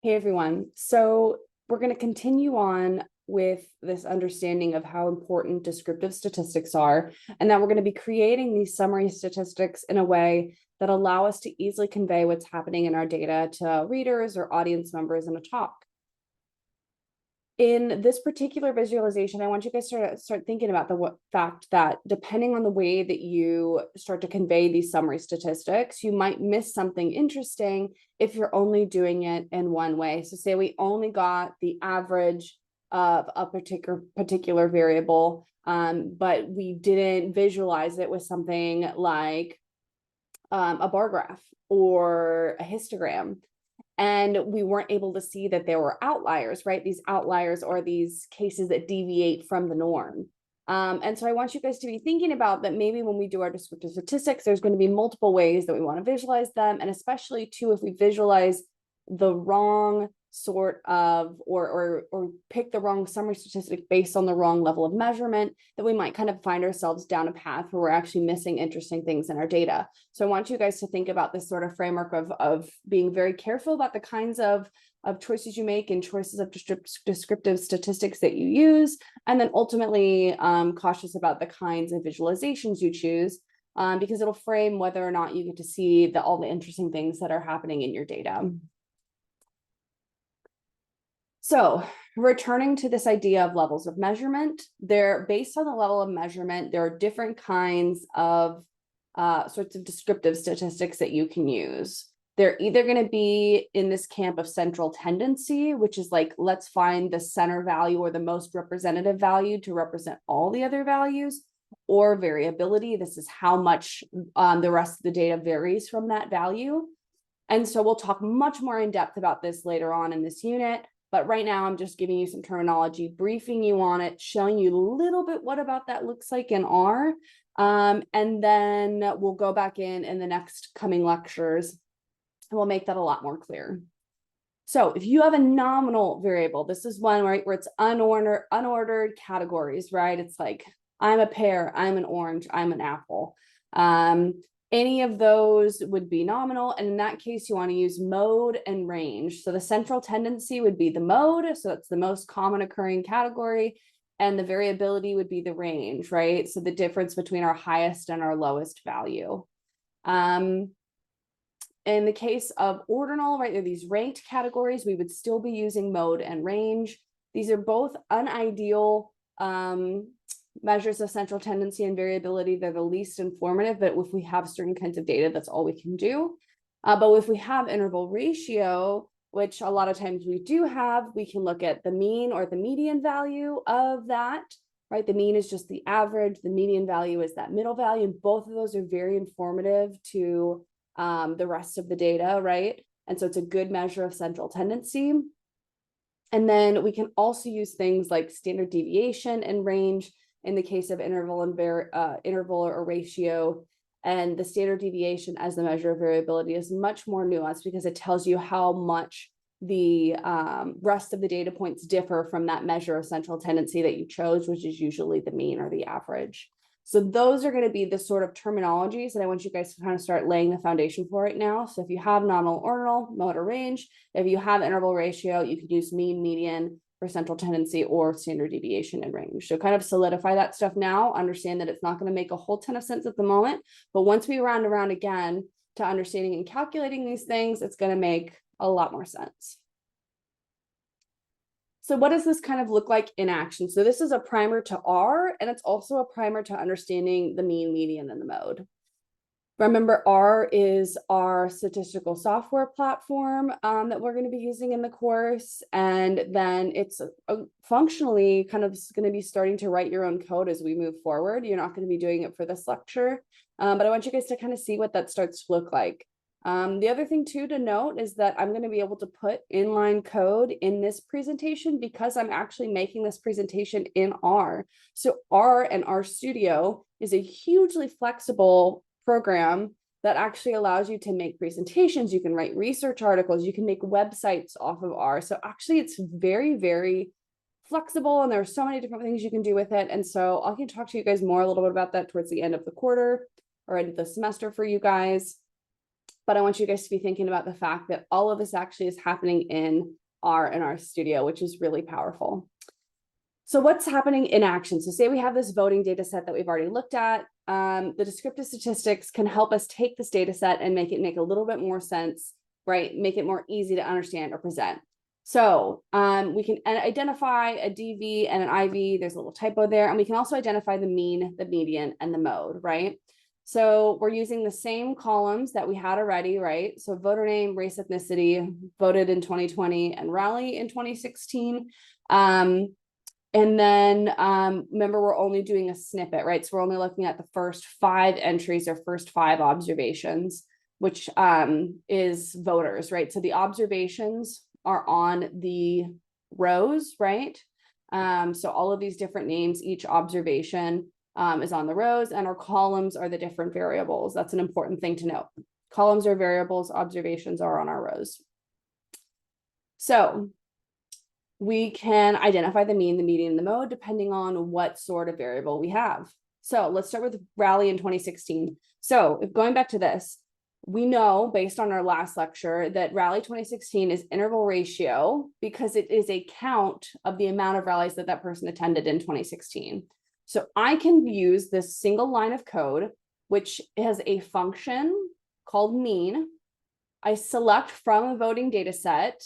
Hey everyone. So we're going to continue on with this understanding of how important descriptive statistics are, and that we're going to be creating these summary statistics in a way that allow us to easily convey what's happening in our data to readers or audience members in a talk. In this particular visualization, I want you guys to start thinking about the fact that depending on the way that you start to convey these summary statistics, you might miss something interesting if you're only doing it in one way. So say we only got the average of a particular variable, but we didn't visualize it with something like a bar graph or a histogram. And we weren't able to see that there were outliers, right? These outliers or these cases that deviate from the norm. And so I want you guys to be thinking about that maybe when we do our descriptive statistics, there's going to be multiple ways that we want to visualize them. And especially too, if we visualize the wrong sort of or pick the wrong summary statistic based on the wrong level of measurement, that we might kind of find ourselves down a path where we're actually missing interesting things in our data. So I want you guys to think about this sort of framework of being very careful about the kinds of choices you make and choices of descriptive statistics that you use, and then ultimately cautious about the kinds of visualizations you choose, because it'll frame whether or not you get to see all the interesting things that are happening in your data. So returning to this idea of levels of measurement, based on the level of measurement, there are different kinds of sorts of descriptive statistics that you can use. They're either going to be in this camp of central tendency, which is like, let's find the center value or the most representative value to represent all the other values, or variability. This is how much the rest of the data varies from that value. And so we'll talk much more in depth about this later on in this unit. But right now, I'm just giving you some terminology, briefing you on it, showing you a little bit what about that looks like in R. And then we'll go back in the next coming lectures, and we'll make that a lot more clear. So if you have a nominal variable, this is one where it's unordered categories, right? It's like, I'm a pear, I'm an orange, I'm an apple. Any of those would be nominal. And in that case, you want to use mode and range. So the central tendency would be the mode. So that's the most common occurring category. And the variability would be the range, right? So the difference between our highest and our lowest value. In the case of ordinal, right, there are these ranked categories, we would still be using mode and range. These are both unideal measures of central tendency and variability. They're the least informative, but if we have certain kinds of data, that's all we can do. But if we have interval ratio, which a lot of times we do have, we can look at the mean or the median value of that, right? The mean is just the average. The median value is that middle value. And both of those are very informative to the rest of the data, right? And so it's a good measure of central tendency. And then we can also use things like standard deviation and range in the case of interval and interval or ratio. And the standard deviation as the measure of variability is much more nuanced because it tells you how much the rest of the data points differ from that measure of central tendency that you chose, which is usually the mean or the average. So those are going to be the sort of terminologies that I want you guys to kind of start laying the foundation for right now. So if you have nominal, ordinal, mode, or range, if you have interval ratio, you could use mean, median for central tendency or standard deviation and range. So kind of solidify that stuff now, understand that it's not going to make a whole ton of sense at the moment, but once we round around again to understanding and calculating these things, it's going to make a lot more sense. So what does this kind of look like in action? So this is a primer to R, and it's also a primer to understanding the mean, median, and the mode. Remember, R is our statistical software platform that we're going to be using in the course. And then it's functionally kind of going to be starting to write your own code as we move forward. You're not going to be doing it for this lecture, but I want you guys to kind of see what that starts to look like. The other thing too to note is that I'm going to be able to put inline code in this presentation because I'm actually making this presentation in R. So R and RStudio is a hugely flexible program that actually allows you to make presentations. You can write research articles, you can make websites off of R. So actually it's very, very flexible, and there are so many different things you can do with it. And so I can talk to you guys more a little bit about that towards the end of the quarter or end of the semester for you guys. but I want you guys to be thinking about the fact that all of this actually is happening in R Studio, which is really powerful. So what's happening in action? So say we have this voting data set that we've already looked at. The descriptive statistics can help us take this data set and make it make a little bit more sense, right? Make it more easy to understand or present. So we can identify a DV and an IV. There's a little typo there. And we can also identify the mean, the median, and the mode, right? So we're using the same columns that we had already, right? So voter name, race, ethnicity, voted in 2020, and rally in 2016. And then remember, we're only doing a snippet, right? So we're only looking at the first 5 entries or first 5 observations, which is voters, right? So the observations are on the rows, right? So all of these different names, each observation is on the rows, and our columns are the different variables. That's an important thing to note. Columns are variables, observations are on our rows. So we can identify the mean, the median, and the mode, depending on what sort of variable we have. So let's start with rally in 2016. So if going back to this, we know based on our last lecture that rally 2016 is interval ratio because it is a count of the amount of rallies that that person attended in 2016. So I can use this single line of code, which has a function called mean. I select from a voting data set.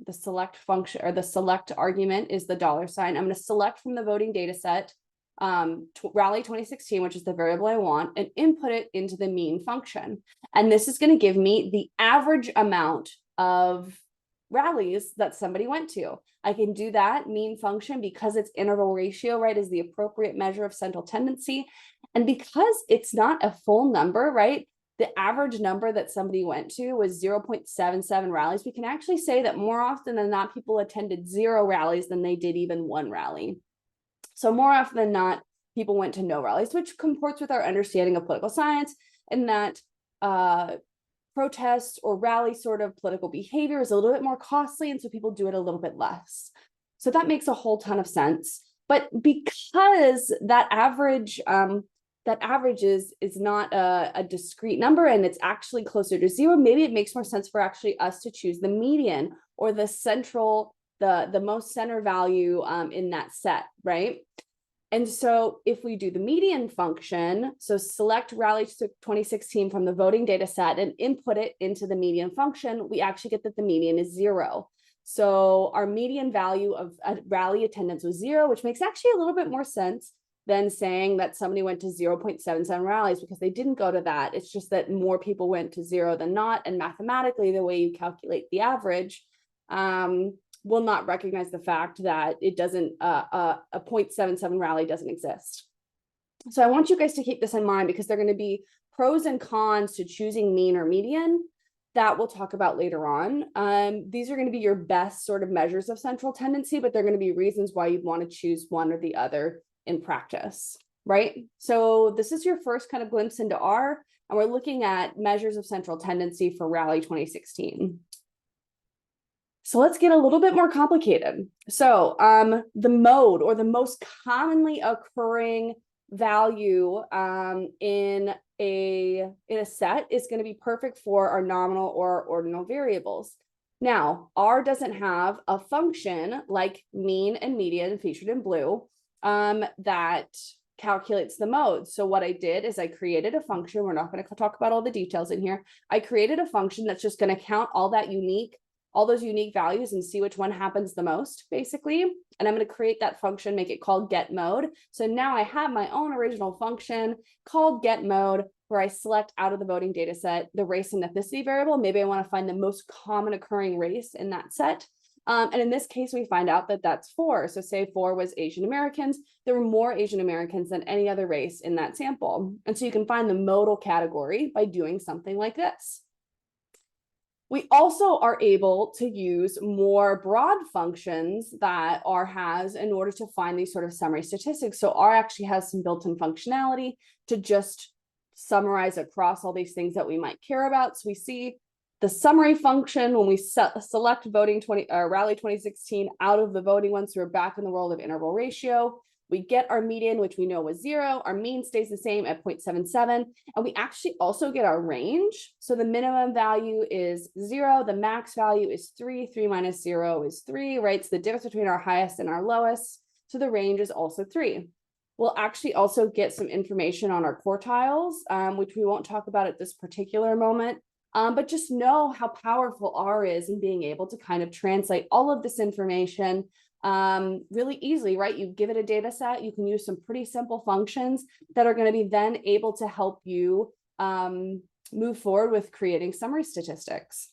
The select function or the select argument is the $sign. I'm going to select from the voting data set rally 2016, which is the variable I want, and input it into the mean function. And this is going to give me the average amount of rallies that somebody went to. I can do that mean function because it's interval ratio, right, is the appropriate measure of central tendency. And because it's not a full number, right, the average number that somebody went to was 0.77 rallies. We can actually say that more often than not, people attended 0 rallies than they did even 1 rally. So more often than not, people went to no rallies, which comports with our understanding of political science, and that protests or rally sort of political behavior is a little bit more costly, and so people do it a little bit less. So that makes a whole ton of sense. But because that average is not a discrete number and it's actually closer to 0, maybe it makes more sense for actually us to choose the median or the central, the most center value in that set, right? And so if we do the median function, so select rally 2016 from the voting data set and input it into the median function, we actually get that the median is 0. So our median value of rally attendance was 0, which makes actually a little bit more sense than saying that somebody went to 0.77 rallies, because they didn't go to that. It's just that more people went to 0 than not. And mathematically, the way you calculate the average will not recognize the fact that it doesn't, a 0.77 rally doesn't exist. So I want you guys to keep this in mind, because they're going to be pros and cons to choosing mean or median that we'll talk about later on. These are going to be your best sort of measures of central tendency, but they're going to be reasons why you'd want to choose one or the other in practice, right? So this is your first kind of glimpse into R, and we're looking at measures of central tendency for rally 2016. So let's get a little bit more complicated. So the mode, or the most commonly occurring value in a set, is going to be perfect for our nominal or ordinal variables. Now, R doesn't have a function like mean and median featured in blue that calculates the mode. So what I did is I created a function. We're not going to talk about all the details in here. I created a function that's just going to count all those unique values and see which one happens the most, basically. And I'm going to create that function, make it called get mode. So now I have my own original function called get mode, where I select out of the voting data set the race and ethnicity variable. Maybe I want to find the most common occurring race in that set. And in this case, we find out that that's 4. So say 4 was Asian Americans. There were more Asian Americans than any other race in that sample. And so you can find the modal category by doing something like this. We also are able to use more broad functions that R has in order to find these sort of summary statistics. So R actually has some built-in functionality to just summarize across all these things that we might care about. So we see the summary function when we select rally 2016 out of the voting ones, so we're back in the world of interval ratio. We get our median, which we know was 0. Our mean stays the same at 0.77. And we actually also get our range. So the minimum value is 0. The max value is 3. 3 minus 0 is 3, right? So the difference between our highest and our lowest. So the range is also 3. We'll actually also get some information on our quartiles, which we won't talk about at this particular moment. But just know how powerful R is in being able to kind of translate all of this information really easily, right? You give it a data set, you can use some pretty simple functions that are going to be then able to help you move forward with creating summary statistics.